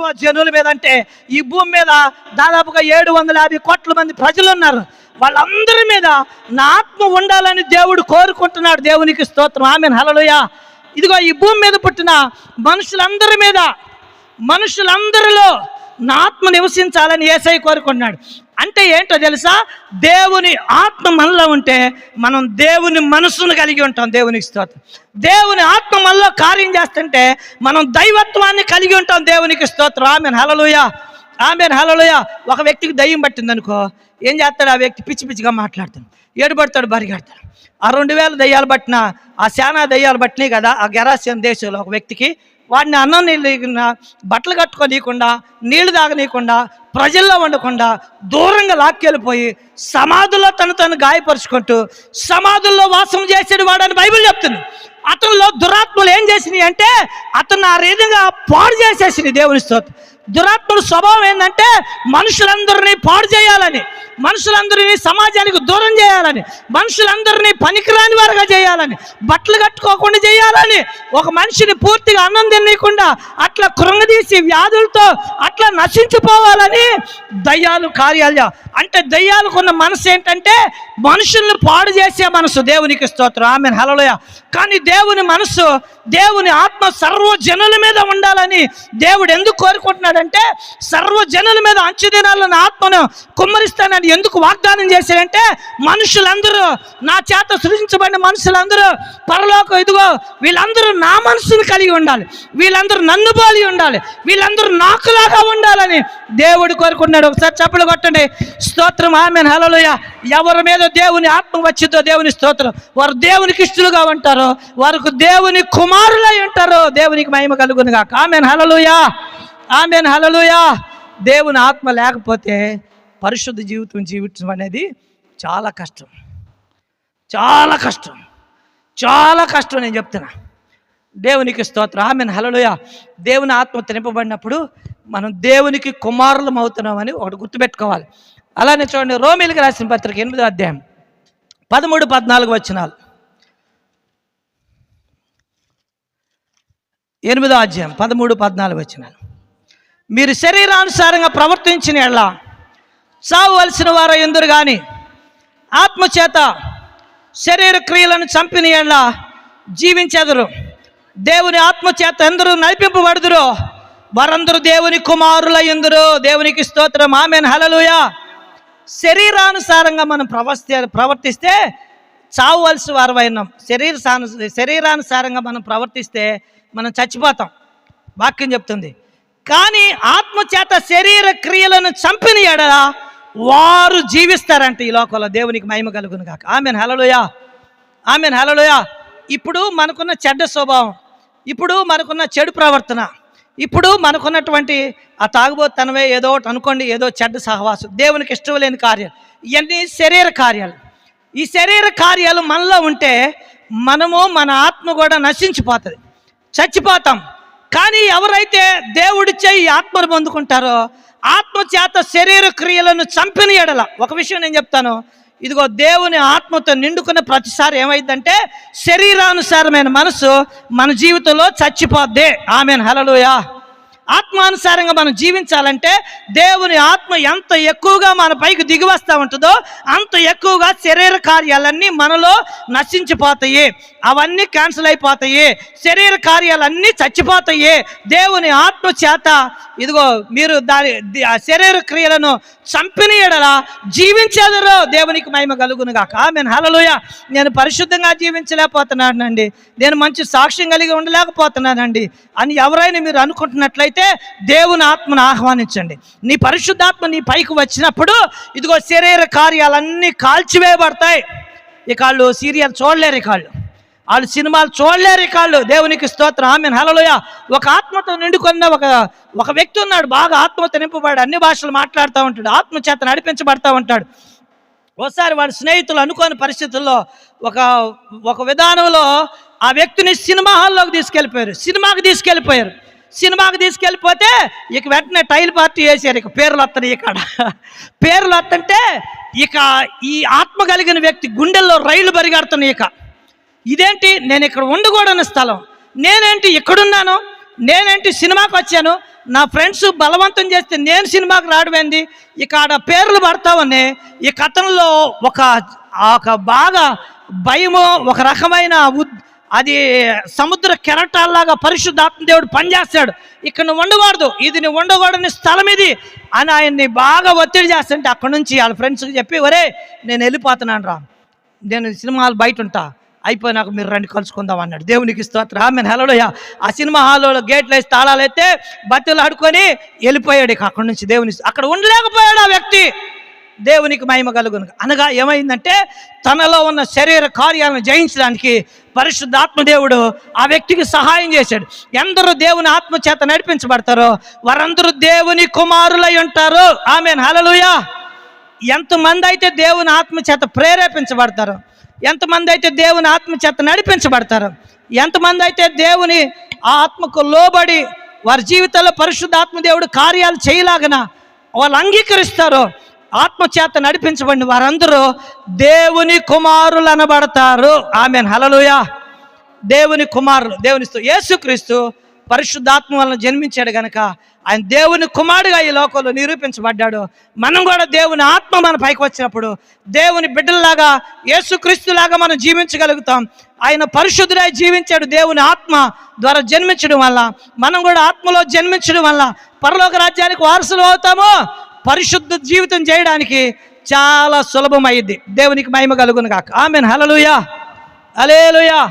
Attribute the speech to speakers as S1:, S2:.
S1: సర్వజనుల మీద అంటే ఈ భూమి మీద దాదాపుగా 750 కోట్ల మంది ప్రజలు ఉన్నారు. వాళ్ళందరి మీద నా ఆత్మ ఉండాలని దేవుడు కోరుకుంటున్నాడు. దేవునికి స్తోత్రం. ఆమేన్, హల్లెలూయా. ఇదిగో ఈ భూమి మీద పుట్టిన మనుషులందరి మీద, మనుషులందరిలో నా ఆత్మ నివసించాలని యేసయ్య కోరుకుంటున్నాడు. అంటే ఏంటో తెలుసా? దేవుని ఆత్మ మనలో ఉంటే మనం దేవుని మనసును కలిగి ఉంటాం. దేవునికి స్తోత్రం. దేవుని ఆత్మ మనలో కార్యం చేస్తుంటే మనం దైవత్వాన్ని కలిగి ఉంటాం. దేవునికి స్తోత్రం. ఆమేన్, హల్లెలూయా. ఆమేన్, హల్లెలూయా. ఒక వ్యక్తికి దయ్యం పట్టింది అనుకో, ఏం చేస్తాడు? ఆ వ్యక్తి పిచ్చి పిచ్చిగా మాట్లాడతాడు, ఏడుపడతాడు, బరిగడతాడు. ఆ 2000 దయ్యాలు పట్టిన, ఆ శానా దయ్యాలు పట్టినాయి కదా ఆ గెరాసియన్ దేశంలో ఒక వ్యక్తికి, వాడిని అన్నం నీళ్ళు బట్టలు కట్టుకోనీయకుండా, నీళ్లు తాగనీయకుండా, ప్రజల్లో ఉండకుండా దూరంగా లాక్కెళ్ళిపోయి సమాధుల్లో తను గాయపరుచుకుంటూ సమాధుల్లో వాసం చేసేడు వాడని బైబిల్ చెప్తుంది. అతనిలో దురాత్మలు ఏం చేసినాయి అంటే అతను ఆ విధంగా పాడు చేసేసినాయి. దేవుని స్తోత్రం. దురాత్మల స్వభావం ఏంటంటే మనుషులందరినీ పాడు చేయాలని, మనుషులందరినీ సమాజానికి దూరం చేయాలని, మనుషులందరినీ పనికిరాని వారుగా చేయాలని, బట్టలు కట్టుకోకుండా చేయాలని, ఒక మనిషిని పూర్తిగా అన్నం తినకుండా అట్లా కృంగదీసి వ్యాధులతో అట్లా నశించిపోవాలని దయ్యాలు కార్యాలు. అంటే దయ్యాలకున్న మనసు ఏంటంటే మనుషుల్ని పాడు చేసే మనసు. దేవునికి స్తోత్రం. ఆమేన్, హల్లెలూయా. కానీ దేవుని మనసు, దేవుని ఆత్మ సర్వజనుల మీద ఉండాలని దేవుడు ఎందుకు కోరుకుంటున్నాడంటే, సర్వజనుల మీద అంచె దినాల్లో నా ఆత్మను కుమ్మరిస్తానని ఎందుకు వాగ్దానం చేశాడంటే, మనుషులందరూ నా చేత సృష్టించబడిన మనుషులందరూ పరలోకం, ఇదిగో వీళ్ళందరూ నా మనసును కలిగి ఉండాలి, వీళ్ళందరూ నన్ను పోలి ఉండాలి, వీళ్ళందరూ నాకులాగా ఉండాలని దేవుడు కోరుకుంటున్నాడు. ఒకసారి చప్పట్లు కొట్టండి. స్తోత్రం. ఆమేన్, హల్లెలూయా. ఎవరి మీద దేవుని ఆత్మ వచ్చిందో దేవుని స్తోత్రం, వారు దేవునికి ఇష్టలుగా ఉంటారు, వారికి దేవుని కుమారులై ఉంటారు. దేవునికి మహిమ కలుగును గాక. ఆమేన్, హల్లెలూయా. ఆమేన్, హల్లెలూయా. దేవుని ఆత్మ లేకపోతే పరిశుద్ధ జీవితం జీవించడం అనేది చాలా కష్టం, చాలా కష్టం, చాలా కష్టం. నేను చెప్తున్నా. దేవునికి స్తోత్రం. ఆమేన్, హల్లెలూయా. దేవుని ఆత్మ నింపబడినప్పుడు మనం దేవునికి కుమారులం అవుతున్నామని ఒకటి గుర్తుపెట్టుకోవాలి. అలానే చూడండి, రోమీయులకు రాసిన పత్రిక 8వ అధ్యాయం 13-14 వచనాలు. 8వ అధ్యాయం 13-14 వచనాలు. మీరు శరీరానుసారంగా ప్రవర్తించిన ఎడల చావవలసిన వారు ఎందురు కానీ ఆత్మచేత శరీర క్రియలను చంపిన ఎడల జీవించెదరు. దేవుని ఆత్మచేత ఎందరూ నడిపింపబడుదురో వారందరూ దేవుని కుమారులై ఉందురు. దేవునికి స్తోత్రం. ఆమేన్, హల్లెలూయా. శరీరానుసారంగా మనం ప్రవర్తిస్తే చావవలసి వారమైనాం. శరీరానుసారంగా మనం ప్రవర్తిస్తే మనం చచ్చిపోతాం, వాక్యం చెప్తుంది. కానీ ఆత్మచేత శరీర క్రియలను చంపిన ఎడల వారు జీవిస్తారంట ఈ లోకంలో. దేవునికి మహిమ కలుగును గాక. ఆమేన్, హల్లెలూయా. ఆమేన్, హల్లెలూయా. ఇప్పుడు మనకున్న చెడ్డ స్వభావం, ఇప్పుడు మనకున్న చెడు ప్రవర్తన, ఇప్పుడు మనకున్నటువంటి ఆ తాగుబోతనమే, ఏదో ఒకటి అనుకోండి, ఏదో చెడ్డ సహవాసం, దేవునికి ఇష్టం లేని కార్యాలు, ఇవన్నీ శరీర కార్యాలు. ఈ శరీర కార్యాలు మనలో ఉంటే మనము, మన ఆత్మ కూడా నశించిపోతుంది, చచ్చిపోతాం. కానీ ఎవరైతే దేవుడిచ్చే ఈ ఆత్మను పొందుకుంటారో, ఆత్మ చేత శరీర క్రియలను చంపిన ఎడల, ఒక విషయం నేను చెప్తాను, ఇదిగో దేవుని ఆత్మతో నిండుకున్న ప్రతిసారి ఏమైందంటే శరీరానుసారమైన మనసు మన జీవితంలో చచ్చిపోద్ది. ఆమేన్, హల్లెలూయా. ఆత్మానుసారంగా మనం జీవించాలంటే దేవుని ఆత్మ ఎంత ఎక్కువగా మన పైకి దిగి వస్తూ ఉంటుందో అంత ఎక్కువగా శరీర కార్యాలన్నీ మనలో నశించిపోతాయి, అవన్నీ క్యాన్సిల్ అయిపోతాయి, శరీర కార్యాలన్నీ చచ్చిపోతాయి. దేవుని ఆత్మ చేత ఇదిగో మీరు శరీర క్రియలను చంపిన ఎడల జీవించేదరు. దేవునికి మహిమ కలుగును గాక. ఆమేన్, హల్లెలూయా. నేను పరిశుద్ధంగా జీవించలేకపోతున్నానండి, నేను మంచి సాక్ష్యం కలిగి ఉండలేకపోతున్నానండి అని ఎవరైనా మీరు అనుకుంటున్నట్లయితే దేవుని ఆత్మను ఆహ్వానించండి. నీ పరిశుద్ధాత్మ నీ పైకి వచ్చినప్పుడు ఇదిగో శరీర కార్యాలన్నీ కాల్చివేయబడతాయి. ఇక వాళ్ళు సీరియల్ చూడలేరు, ఇక వాళ్ళు సినిమాలు చూడలేరు, ఇక వాళ్ళు. దేవునికి స్తోత్రం. ఆమేన్, హల్లెలూయా. ఒక ఆత్మతో నిండుకున్న ఒక వ్యక్తి ఉన్నాడు, బాగా ఆత్మతో నింపబడి అన్ని భాషలు మాట్లాడుతూ ఉంటాడు, ఆత్మ చేత నడిపించబడతా ఉంటాడు. ఒకసారి వాడి స్నేహితులు అనుకోని పరిస్థితుల్లో ఒక విధానంలో ఆ వ్యక్తిని సినిమా హాల్లోకి తీసుకెళ్ళిపోయారు, సినిమాకి తీసుకెళ్ళిపోతే ఇక వెంటనే టైల్ పార్టీ వేసారు. ఇక పేర్లు వస్తున్నాయి, ఇక్కడ పేర్లు వస్తుంటే ఇక ఈ ఆత్మ కలిగిన వ్యక్తి గుండెల్లో రైళ్లు పరిగెడుతున్నాయి. ఇక ఇదేంటి, నేను ఇక్కడ ఉండకూడని స్థలం, నేనేంటి ఇక్కడున్నాను, నేనేంటి సినిమాకి వచ్చాను, నా ఫ్రెండ్స్ బలవంతం చేస్తే నేను సినిమాకి రావడమేంది, ఇక ఆడ పేర్లు పడతావని ఈ కథనంలో ఒక బాగా భయము, ఒక రకమైన అది సముద్ర కెరటాల్లాగా పరిశుద్ధాత్మ దేవుడు పనిచేస్తాడు. ఇక్కడ నువ్వు ఉండకూడదు, ఇది నువ్వు ఉండకూడని స్థలం ఇది అని ఆయన్ని బాగా ఒత్తిడి చేస్తుంటే అక్కడ నుంచి వాళ్ళ ఫ్రెండ్స్కి చెప్పి, ఒరే నేను వెళ్ళిపోతున్నాను రా, నేను సినిమాలు బయట ఉంటా, అయిపోయినాక మీరు రండి కలుసుకుందాం అన్నాడు. దేవునికి స్తోత్రం, ఆమేన్, హల్లెలూయా. ఆ సినిమా హాల్లో గేట్లు వేసి తాళాలు అయితే బతులు ఆడుకొని వెళ్ళిపోయాడు. ఇక అక్కడి నుంచి అక్కడ ఉండలేకపోయాడు ఆ వ్యక్తి. దేవునికి మహిమ కలుగును. అనగా ఏమైందంటే తనలో ఉన్న శరీర కార్యాలను జయించడానికి పరిశుద్ధాత్మ దేవుడు ఆ వ్యక్తికి సహాయం చేశాడు. ఎందరూ దేవుని ఆత్మ చేత నడిపించబడతారో వారందరూ దేవుని కుమారులై ఉంటారు. ఆమేన్, హల్లెలూయా. ఎంతమంది అయితే దేవుని ఆత్మ చేత ప్రేరేపించబడతారో, ఎంతమంది అయితే దేవుని ఆత్మ చేత నడిపించబడతారు, ఎంతమంది అయితే దేవుని ఆత్మకు లోబడి వారి జీవితంలో పరిశుద్ధాత్మ దేవుడు కార్యాలు చేయలాగన వాళ్ళు అంగీకరిస్తారో, ఆత్మ చేత నడిపించబడిన వారందరూ దేవుని కుమారులు అనబడతారు. ఆమేన్, హల్లెలూయా. దేవుని కుమారులు, యేసుక్రీస్తు పరిశుద్ధాత్మ వలన జన్మించాడు గనక ఆయన దేవుని కుమారుడుగా ఈ లోకంలో నిరూపించబడ్డాడు. మనం కూడా దేవుని ఆత్మ మన పైకి వచ్చినప్పుడు దేవుని బిడ్డల్లాగా యేసుక్రీస్తులాగా మనం జీవించగలుగుతాం. ఆయన పరిశుద్ధుడై జీవించాడు. దేవుని ఆత్మ ద్వారా జన్మించడం వల్ల మనం కూడా ఆత్మలో జన్మించడం వల్ల పరలోక రాజ్యానికి వారసులు అవుతాము. పరిశుద్ధ జీవితం చేయడానికి చాలా సులభమైంది. దేవునికి మహిమ కలుగును గాక. ఆమేన్, హల్లెలూయా, హల్లెలూయా.